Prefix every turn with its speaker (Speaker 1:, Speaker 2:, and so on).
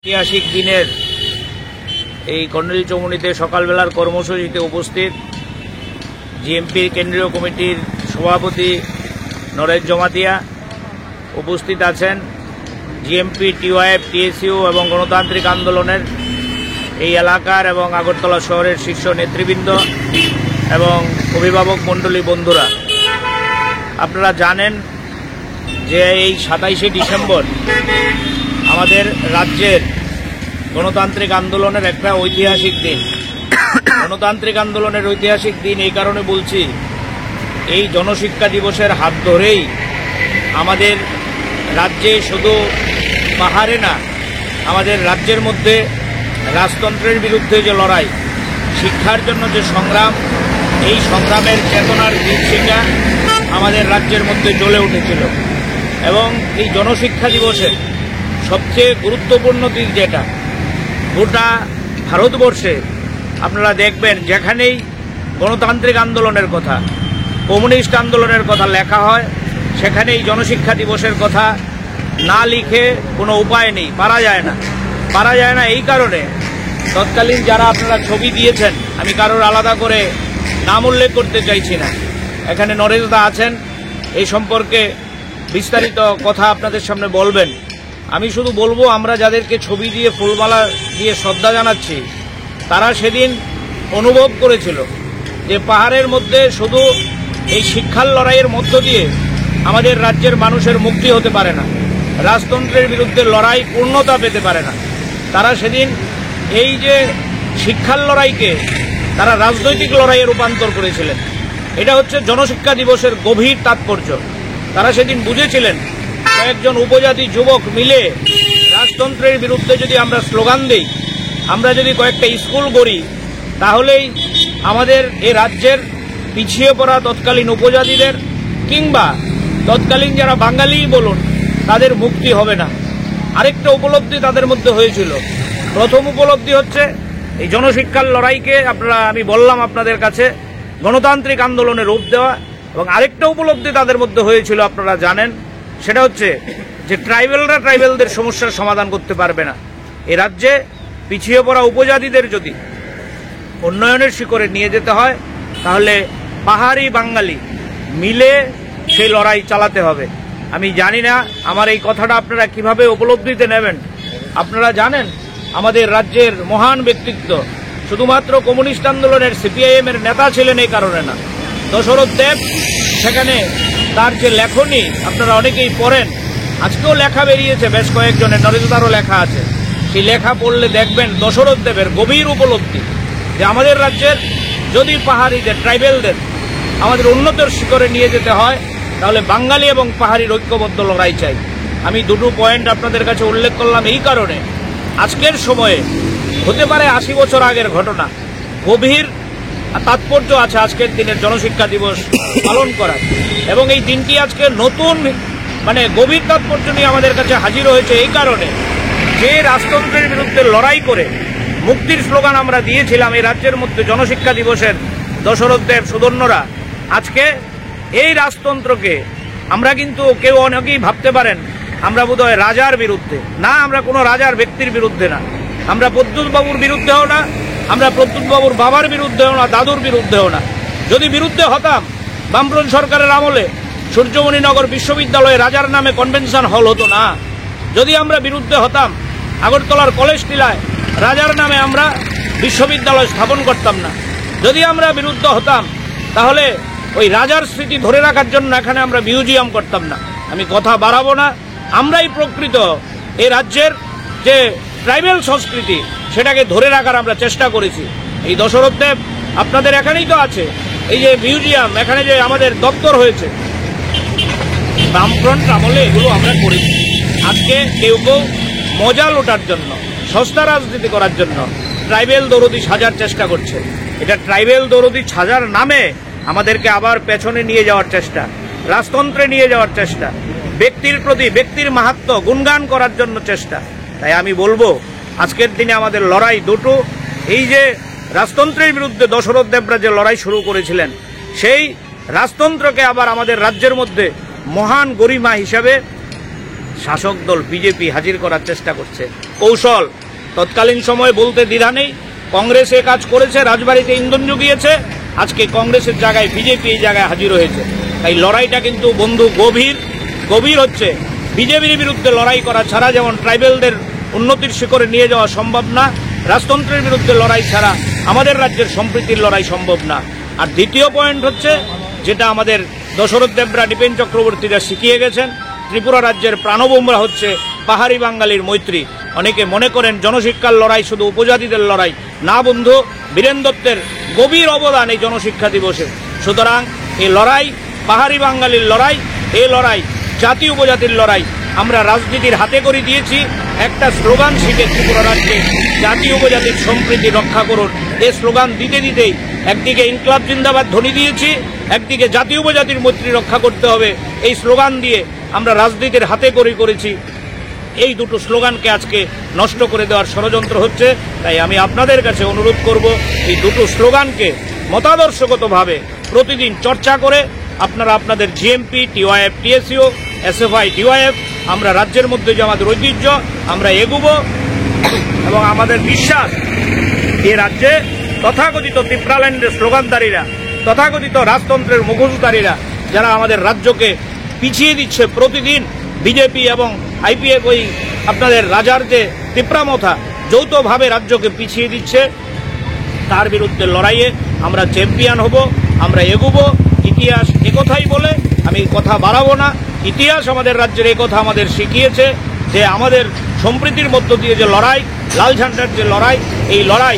Speaker 1: ঐতিহাসিক দিনের এই কর্নেল চৌমুহনীতে সকালবেলার কর্মসূচিতে উপস্থিত জিএমপির কেন্দ্রীয় কমিটির সভাপতি নরেশ জমাতিয়া, উপস্থিত আছেন জিএমপি, টিওয়াইএফ, টিএসইউ এবং গণতান্ত্রিক আন্দোলনের এই এলাকার এবং আগরতলা শহরের শীর্ষ নেতৃবৃন্দ এবং অভিভাবক মণ্ডলী বন্ধুরা। আপনারা জানেন যে এই 27শে ডিসেম্বর আমাদের রাজ্যের গণতান্ত্রিক আন্দোলনের একটা ঐতিহাসিক দিন। গণতান্ত্রিক আন্দোলনের ঐতিহাসিক দিন এই কারণে বলছি, এই জনশিক্ষা দিবসের হাত ধরেই আমাদের রাজ্যে শুধু পাহাড়ে না, আমাদের রাজ্যের মধ্যে রাজতন্ত্রের বিরুদ্ধে যে লড়াই, শিক্ষার জন্য যে সংগ্রাম, এই সংগ্রামের চেতনার দীপশিখা আমাদের রাজ্যের মধ্যে জ্বলে উঠেছিল। এবং এই জনশিক্ষা দিবসের সবচেয়ে গুরুত্বপূর্ণ দিক যেটা, গোটা ভারতবর্ষে আপনারা দেখবেন যেখানেই গণতান্ত্রিক আন্দোলনের কথা, কমিউনিস্ট আন্দোলনের কথা লেখা হয়, সেখানেই জনশিক্ষা দিবসের কথা না লিখে কোনো উপায় নেই, পারা যায় না। এই কারণে তৎকালীন যারা আপনারা ছবি দিয়েছেন, আমি কারোর আলাদা করে নাম উল্লেখ করতে চাইছি না, এখানে নরেশদা আছেন, এই সম্পর্কে বিস্তারিত কথা আপনাদের সামনে বলবেন। আমি শুধু বলবো, আমরা যাদেরকে ছবি দিয়ে ফুলমালা দিয়ে শ্রদ্ধা জানাচ্ছি, তারা সেদিন অনুভব করেছিল যে পাহাড়ের মধ্যে শুধু এই শিক্ষার লড়াইয়ের মধ্য দিয়ে আমাদের রাজ্যের মানুষের মুক্তি হতে পারে না, রাজতন্ত্রের বিরুদ্ধে লড়াই পূর্ণতা পেতে পারে না। তারা সেদিন এই যে শিক্ষার লড়াইকে তারা রাজনৈতিক লড়াইয়ে রূপান্তর করেছিলেন। এটা হচ্ছে জনশিক্ষা দিবসের গভীর তাৎপর্য। তারা সেদিন বুঝেছিলেন, কয়েকজন উপজাতি যুবক মিলে রাজতন্ত্রের বিরুদ্ধে যদি আমরা স্লোগান দিই, আমরা যদি কয়েকটা স্কুল গড়ি, তাহলেই আমাদের এ রাজ্যের পিছিয়ে পড়া তৎকালীন উপজাতিদের কিংবা তৎকালীন যারা বাঙালি বলুন, তাদের মুক্তি হবে না। আরেকটা উপলব্ধি তাদের মধ্যে হয়েছিল। প্রথম উপলব্ধি হচ্ছে এই জনশিক্ষার লড়াইকে আমি বললাম আপনাদের কাছে, গণতান্ত্রিক আন্দোলনে রূপ দেওয়া। এবং আরেকটা উপলব্ধি তাদের মধ্যে হয়েছিল, আপনারা জানেন, সেটা হচ্ছে যে ট্রাইবেলরা ট্রাইবেলদের সমস্যার সমাধান করতে পারবে না। এ রাজ্যে পিছিয়ে পড়া উপজাতিদের যদি উন্নয়নের শিখরে নিয়ে যেতে হয়, তাহলে পাহাড়ি বাঙালি মিলে সেই লড়াই চালাতে হবে। আমি জানি না আমার এই কথাটা আপনারা কিভাবে উপলব্ধিতে নেবেন। আপনারা জানেন, আমাদের রাজ্যের মহান ব্যক্তিত্ব শুধুমাত্র কমিউনিস্ট আন্দোলনের সিপিআইএম এর নেতা ছিলেন এই কারণে না। দশরথ দেব, সেখানে তার যে লেখনী আপনারা অনেকেই পড়েন, আজকেও লেখা বেরিয়েছে বেশ কয়েকজনের, নরেশদারও লেখা আছে। সেই লেখা পড়লে দেখবেন দশরথ দেবের গভীর উপলব্ধি যে আমাদের রাজ্যের যদি পাহাড়িদের, ট্রাইবেলদের আমাদের উন্নতির শিখরে নিয়ে যেতে হয়, তাহলে বাঙালি এবং পাহাড়ির ঐক্যবদ্ধ লড়াই চাই। আমি দুটো পয়েন্ট আপনাদের কাছে উল্লেখ করলাম এই কারণে, আজকের সময়ে হতে পারে 80 বছর আগের ঘটনা, গভীর তাৎপর্য আছে আজকের দিনের জনশিক্ষা দিবস পালন করার। এবং এই দিনটি আজকে নতুন গভীর তাৎপর্য নিয়ে আমাদের কাছে হাজির হয়েছে এই কারণে, যে রাজতন্ত্রের বিরুদ্ধে লড়াই করে মুক্তির স্লোগান আমরা দিয়েছিলাম এই রাজ্যের মধ্যে জনশিক্ষা দিবসের দশরথ দেব সুধন্যরা, আজকে এই রাজতন্ত্রকে আমরা কিন্তু কেউ অনেকেই ভাবতে পারেন আমরা বোধহয় রাজার বিরুদ্ধে। না, আমরা কোনো রাজার ব্যক্তির বিরুদ্ধে না, আমরা প্রদ্যুৎবাবুর বিরুদ্ধেও না, আমরা প্রদ্যুৎবাবুর বাবার বিরুদ্ধেও না, দাদুর বিরুদ্ধেও না। যদি বিরুদ্ধে হতাম, বামফ্রন্ট সরকারের আমলে সূর্যমণিনগর বিশ্ববিদ্যালয়ে রাজার নামে কনভেনশন হল হতো না। যদি আমরা বিরুদ্ধে হতাম, আগরতলার কলেজ টিলায় রাজার নামে আমরা বিশ্ববিদ্যালয় স্থাপন করতাম না। যদি আমরা বিরুদ্ধে হতাম, তাহলে ওই রাজার স্মৃতি ধরে রাখার জন্য এখানে আমরা মিউজিয়াম করতাম না। আমি কথা বাড়াবো না। আমরাই প্রকৃত এই রাজ্যের যে ট্রাইবেল সংস্কৃতি, সেটাকে ধরে রাখার আমরা চেষ্টা করেছি। এই দশরথ দেব আপনাদের এখানেই তো আছে, এই যে মিউজিয়াম, এখানে যে আমাদের দপ্তর হয়েছে, বামফ্রন্ট আমলে এগুলো আমরা করেছি। আজকে কেউ কেউ মজা লোটার জন্য, সস্তা রাজনীতি করার জন্য ট্রাইবেল দরদি সাজার চেষ্টা করছে। এটা ট্রাইবেল দরদি সাজার নামে আমাদেরকে আবার পেছনে নিয়ে যাওয়ার চেষ্টা, রাজতন্ত্রে নিয়ে যাওয়ার চেষ্টা, ব্যক্তির প্রতি ব্যক্তির মাহাত্ম্য গুণগান করার জন্য চেষ্টা। তাই আমি বলবো, আজকের দিনে আমাদের লড়াই দুটো। এই যে রাজতন্ত্রের বিরুদ্ধে দশরথ দেবরা যে লড়াই শুরু করেছিলেন, সেই রাজতন্ত্রকে আবার আমাদের রাজ্যের মধ্যে মহান গরিমা হিসাবে শাসক দল বিজেপি হাজির করার চেষ্টা করছে। কৌশল তৎকালীন সময়ে বলতে দ্বিধা নেই, কংগ্রেস কাজ করেছে, রাজবাড়িতে ইন্ধন জুগিয়েছে, আজকে কংগ্রেসের জায়গায় বিজেপি এই জায়গায় হাজির হয়েছে। তাই লড়াইটা কিন্তু বন্ধু গভীর হচ্ছে। বিজেপির বিরুদ্ধে লড়াই করা ছাড়া যেমন ট্রাইবেলদের উন্নতির শিখরে নিয়ে যাওয়া সম্ভব না, রাজতন্ত্রের বিরুদ্ধে লড়াই ছাড়া আমাদের রাজ্যের সম্প্রীতির লড়াই সম্ভব না। আর দ্বিতীয় পয়েন্ট হচ্ছে, যেটা আমাদের দশরথ দেবরা, দীপেন চক্রবর্তীরা শিখিয়ে গেছেন, ত্রিপুরা রাজ্যের প্রাণবোমরা হচ্ছে পাহাড়ি বাঙালির মৈত্রী। অনেকে মনে করেন জনশিক্ষার লড়াই শুধু উপজাতিদের লড়াই, না বন্ধু, বীরেন দত্তের গভীর অবদান এই জনশিক্ষা দিবসে। সুতরাং এই লড়াই পাহাড়ি বাঙালির লড়াই, এই লড়াই জাতি উপজাতির লড়াই। আমরা রাজনীতির হাতে করে দিয়েছি একটা স্লোগান শিখে ত্রিপুরা রাজ্যে, জাতি উপজাতির সম্প্রীতি রক্ষা করুন। এই স্লোগান দিতে দিতেই একদিকে ইনকলাব জিন্দাবাদ ধ্বনি দিয়েছি, একদিকে জাতি উপজাতির মৈত্রী রক্ষা করতে হবে এই স্লোগান দিয়ে আমরা রাজনীতির হাতে করেছি। এই দুটো স্লোগানকে আজকে নষ্ট করে দেওয়ার ষড়যন্ত্র হচ্ছে। তাই আমি আপনাদের কাছে অনুরোধ করব, এই দুটো স্লোগানকে মতাদর্শগতভাবে প্রতিদিন চর্চা করে আপনারা আপনাদের GMP, TYF, TSU, SFI, DYF, আমরা রাজ্যের মধ্যে যে আমাদের ঐতিহ্য, আমরা এগুবো এবং আমাদের বিশ্বাস এ রাজ্যে তথাকথিত ত্রিপুরাল্যান্ডের স্লোগানদারীরা, তথাকথিত রাজতন্ত্রের মুখোশধারীরা যারা আমাদের রাজ্যকে পিছিয়ে দিচ্ছে প্রতিদিন, বিজেপি এবং আইপিএফ, ওই আপনাদের রাজার যে ত্রিপুরামথা যৌথভাবে রাজ্যকে পিছিয়ে দিচ্ছে, তার বিরুদ্ধে লড়াইয়ে আমরা চ্যাম্পিয়ন হব, আমরা এগুবো। ইতিহাস একথাই বলে, আমি কথা বাড়াবো না। ইতিহাস আমাদের রাজ্যের একথা আমাদের শিখিয়েছে যে আমাদের সম্প্রীতির মধ্য দিয়ে যে লড়াই, লাল ঝান্ডার যে লড়াই, এই লড়াই